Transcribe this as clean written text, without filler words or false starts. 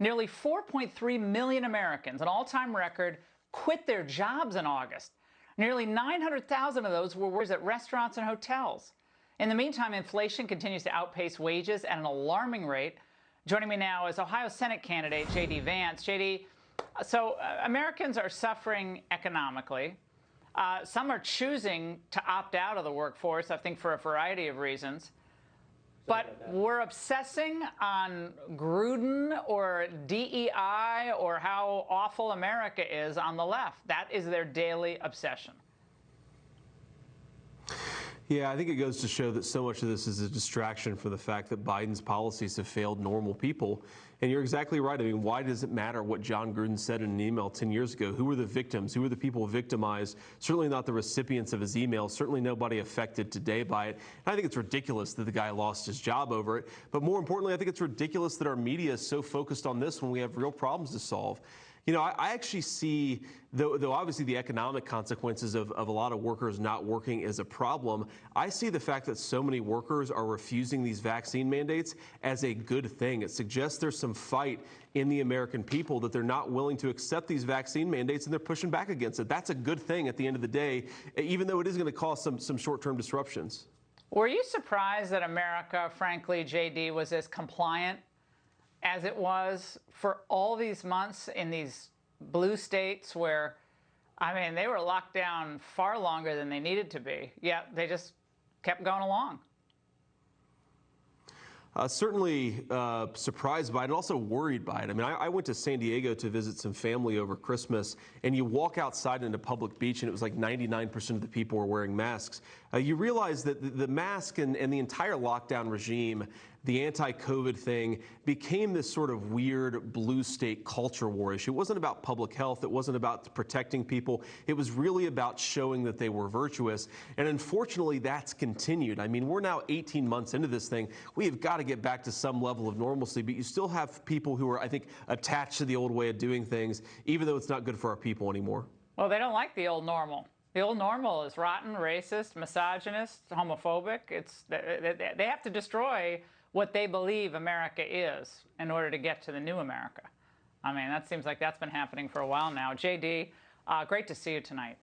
Nearly 4.3 million Americans, an all-time record, quit their jobs in August. Nearly 900,000 of those were workers at restaurants and hotels. In the meantime, inflation continues to outpace wages at an alarming rate. Joining me now is Ohio Senate candidate JD Vance. JD, so Americans are suffering economically. Some are choosing to opt out of the workforce, I think for a variety of reasons. But we're obsessing on Gruden or DEI or how awful America is on the left. That is their daily obsession. Yeah, I think it goes to show that so much of this is a distraction from the fact that Biden's policies have failed normal people. And you're exactly right. I mean, why does it matter what John Gruden said in an email 10 years ago? Who were the victims? Who were the people victimized? Certainly not the recipients of his email. Certainly nobody affected today by it. And I think it's ridiculous that the guy lost his job over it. But more importantly, I think it's ridiculous that our media is so focused on this when we have real problems to solve. You know, I actually see, though obviously the economic consequences of a lot of workers not working is a problem, I see the fact that so many workers are refusing these vaccine mandates as a good thing. It suggests there's some fight in the American people, that they're not willing to accept these vaccine mandates and they're pushing back against it. That's a good thing at the end of the day, even though it is going to cause some short-term disruptions. Were you surprised that America, frankly, JD, was as compliant as it was for all these months in these blue states where, I mean, they were locked down far longer than they needed to be, yet they just kept going along? Certainly surprised by it and also worried by it. I mean, I went to San Diego to visit some family over Christmas, and you walk outside into public beach and it was like 99% of the people were wearing masks. You realize that the mask and the entire lockdown regime, the anti-COVID thing, became this sort of weird blue state culture war issue. It wasn't about public health. It wasn't about protecting people. It was really about showing that they were virtuous. And unfortunately, that's continued. I mean, we're now 18 months into this thing. We have got to get back to some level of normalcy, but you still have people who are, I think, attached to the old way of doing things, even though it's not good for our people anymore. Well, they don't like the old normal. The old normal is rotten, racist, misogynist, homophobic. They have to destroy what they believe America is in order to get to the new America. I mean, that seems like that's been happening for a while now. JD, great to see you tonight.